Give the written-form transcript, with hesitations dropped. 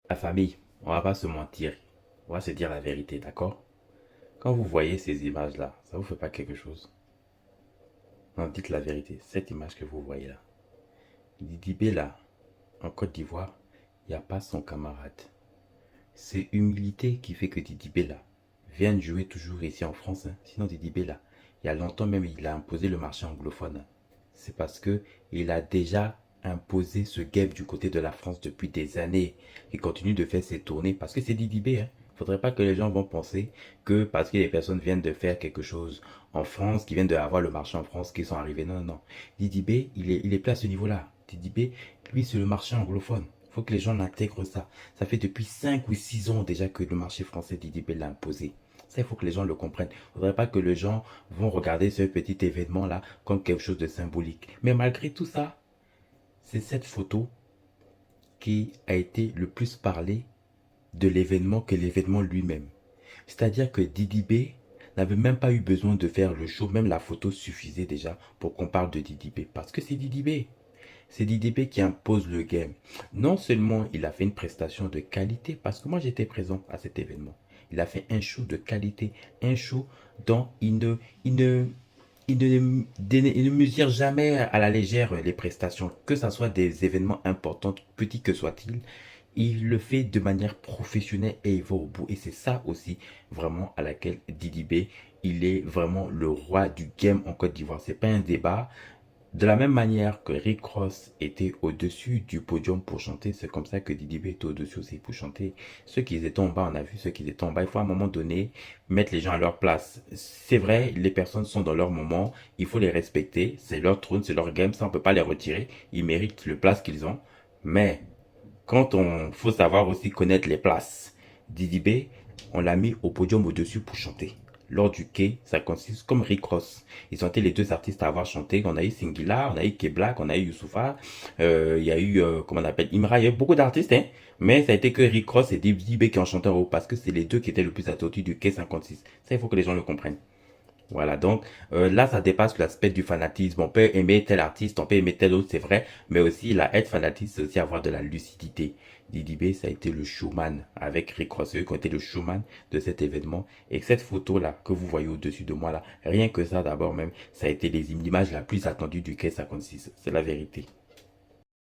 La famille, on va pas se mentir. On va se dire la vérité, d'accord? Quand vous voyez ces images-là, ça vous fait pas quelque chose? Non, dites la vérité. Cette image que vous voyez là. Didibé là, en Côte d'Ivoire, il n'y a pas son camarade. C'est humilité qui fait que Didibé là vient jouer toujours ici en France, hein. Sinon Didibé là, il y a longtemps même, il a imposé le marché anglophone, hein. C'est parce que il a déjà imposé ce game du côté de la France depuis des années. Il continue de faire ses tournées parce que c'est Didibé, hein. Faudrait pas que les gens vont penser que parce que les personnes viennent de faire quelque chose en France, qui viennent d'avoir le marché en France, qui sont arrivés. Non, non, non. Didibé, il est plus à ce niveau-là. Didibé, lui, c'est le marché anglophone. Il faut que les gens intègrent ça. Ça fait depuis 5 ou 6 ans déjà que le marché français Didibé l'a imposé. Ça, il faut que les gens le comprennent. Il ne faudrait pas que les gens vont regarder ce petit événement-là comme quelque chose de symbolique. Mais malgré tout ça, c'est cette photo qui a été le plus parlée de l'événement que l'événement lui-même. C'est-à-dire que Didibé n'avait même pas eu besoin de faire le show, même la photo suffisait déjà pour qu'on parle de Didibé. Parce que c'est Didibé. C'est Didibé qui impose le game. Non seulement il a fait une prestation de qualité, parce que moi j'étais présent à cet événement. Il a fait un show de qualité, un show dont il ne mesure jamais à la légère les prestations, que ce soit des événements importants, petits que soient-ils. Il le fait de manière professionnelle et il va au bout. Et c'est ça aussi vraiment à laquelle Didibé, il est vraiment le roi du game en Côte d'Ivoire. C'est pas un débat. De la même manière que Rick Ross était au-dessus du podium pour chanter, c'est comme ça que Didi B était au-dessus aussi pour chanter. Ceux qui étaient en bas, on a vu ceux qui étaient en bas. Il faut à un moment donné mettre les gens à leur place. C'est vrai, les personnes sont dans leur moment, il faut les respecter. C'est leur trône, c'est leur game, ça on peut pas les retirer. Ils méritent le place qu'ils ont. Mais quand on faut savoir aussi connaître les places. Didi B, on l'a mis au podium au-dessus pour chanter. Lors du quai, ça consiste comme Rick Ross. Ils ont été les deux artistes à avoir chanté. On a eu Singila, on a eu K-Black, on a eu Youssoufa, il y a eu, comment on appelle, Imra. Il y a eu beaucoup d'artistes, hein. Mais ça a été que Rick Ross et Didi B qui ont chanté en haut parce que c'est les deux qui étaient le plus attendus du quai 56. Ça, il faut que les gens le comprennent. Voilà, donc là, ça dépasse l'aspect du fanatisme. On peut aimer tel artiste, on peut aimer tel autre, c'est vrai, mais aussi, là, être fanatiste, c'est aussi avoir de la lucidité. Didi B, ça a été le showman avec Rick Ross, eux qui ont été le showman de cet événement. Et cette photo-là, que vous voyez au-dessus de moi, là, rien que ça, d'abord même, ça a été l'image la plus attendue du Quai 56. C'est la vérité.